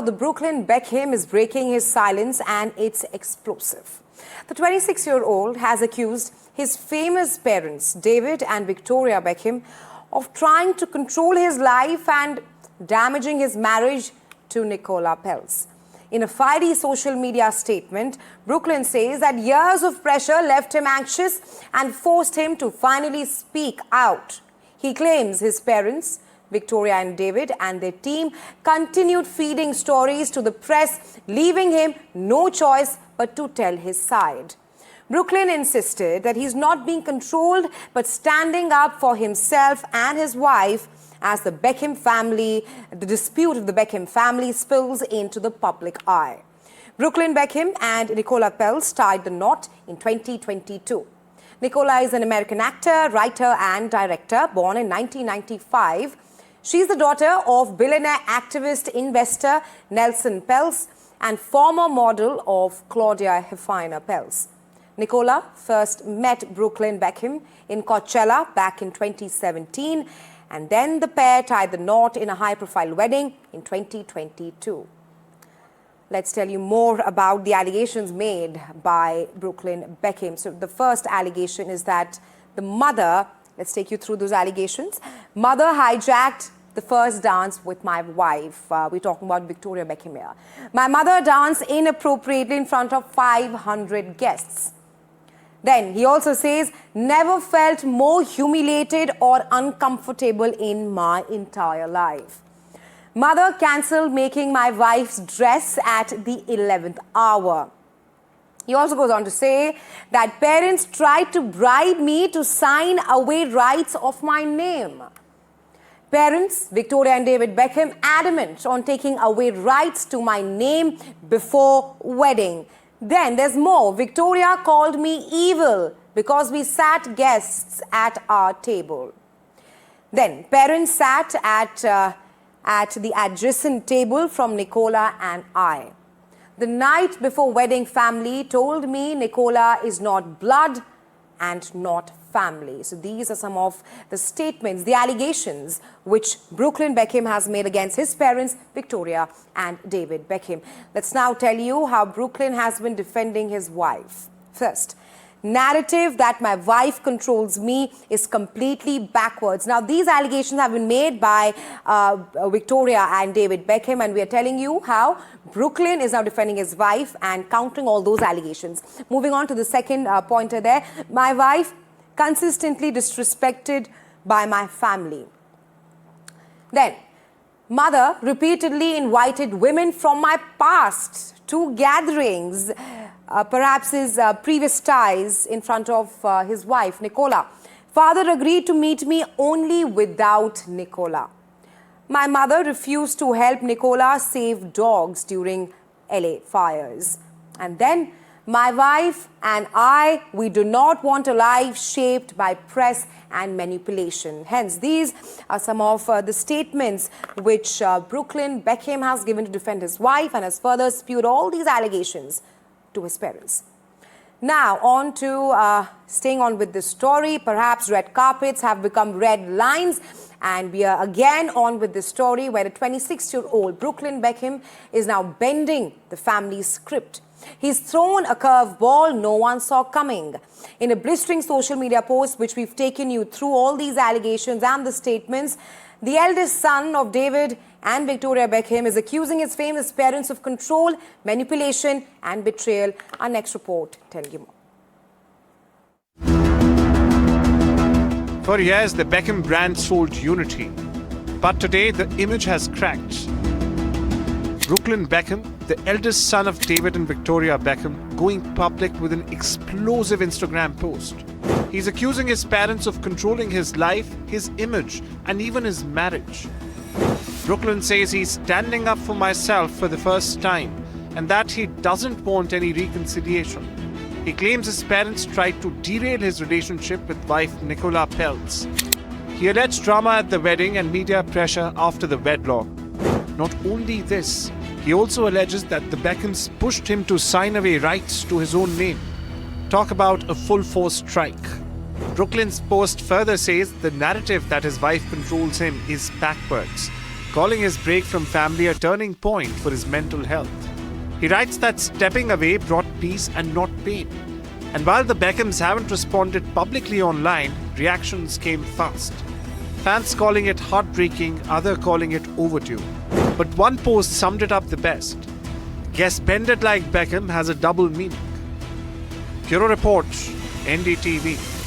The Brooklyn Beckham is breaking his silence and it's explosive. The 26-year-old has accused his famous parents, David and Victoria Beckham, of trying to control his life and damaging his marriage to Nicola Peltz. In a fiery social media statement, Brooklyn says that years of pressure left him anxious and forced him to finally speak out. He claims his parents, Victoria and David, and their team continued feeding stories to the press, leaving him no choice but to tell his side. Brooklyn insisted that he's not being controlled but standing up for himself and his wife as the dispute of the Beckham family spills into the public eye. Brooklyn Beckham and Nicola Peltz tied the knot in 2022. Nicola is an American actor, writer and director born in 1995. She's the daughter of billionaire activist investor Nelson Peltz and former model of Claudia Hefiner Peltz. Nicola first met Brooklyn Beckham in Coachella back in 2017, and then the pair tied the knot in a high-profile wedding in 2022. Let's tell you more about the allegations made by Brooklyn Beckham. So the first allegation is that the mother, let's take you through those allegations. Mother hijacked the first dance with my wife. We're talking about Victoria Beckham here. My mother danced inappropriately in front of 500 guests. Then he also says, never felt more humiliated or uncomfortable in my entire life. Mother cancelled making my wife's dress at the 11th hour. He also goes on to say that parents tried to bribe me to sign away rights of my name. Parents, Victoria and David Beckham, adamant on taking away rights to my name before wedding. Then there's more. Victoria called me evil because we sat guests at our table. Then parents sat at the adjacent table from Nicola and I. The night before wedding, family told me Nicola is not blood and not family. So these are some of the statements, the allegations which Brooklyn Beckham has made against his parents, Victoria and David Beckham. Let's now tell you how Brooklyn has been defending his wife. First, narrative that my wife controls me is completely backwards. Now, these allegations have been made by Victoria and David Beckham, and we are telling you how Brooklyn is now defending his wife and countering all those allegations. Moving on to the second pointer there, my wife consistently disrespected by my family. Then, mother repeatedly invited women from my past to gatherings, perhaps his previous ties in front of his wife, Nicola. Father agreed to meet me only without Nicola. My mother refused to help Nicola save dogs during LA fires. And then my wife and I, we do not want a life shaped by press and manipulation. Hence, these are some of the statements which Brooklyn Beckham has given to defend his wife and has further spewed all these allegations to his parents. Now, on to staying on with this story. Perhaps red carpets have become red lines. And we are again on with this story where a 26-year-old Brooklyn Beckham is now bending the family's script. He's thrown a curveball no one saw coming. In a blistering social media post, which we've taken you through all these allegations and the statements, the eldest son of David and Victoria Beckham is accusing his famous parents of control, manipulation and betrayal. Our next report telling you more. For years, the Beckham brand sold unity. But today, the image has cracked. Brooklyn Beckham, the eldest son of David and Victoria Beckham, going public with an explosive Instagram post. He's accusing his parents of controlling his life, his image, and even his marriage. Brooklyn says he's standing up for myself for the first time and that he doesn't want any reconciliation. He claims his parents tried to derail his relationship with wife Nicola Peltz. He alleged drama at the wedding and media pressure after the wedlock. Not only this, he also alleges that the Beckhams pushed him to sign away rights to his own name. Talk about a full-force strike. Brooklyn's post further says the narrative that his wife controls him is backwards. calling his break from family a turning point for his mental health. He writes that stepping away brought peace and not pain. And while the Beckhams haven't responded publicly online, reactions came fast. Fans calling it heartbreaking, others calling it overdue. But one post summed it up the best. Guess bended like Beckham has a double meaning. Bureau Report, NDTV.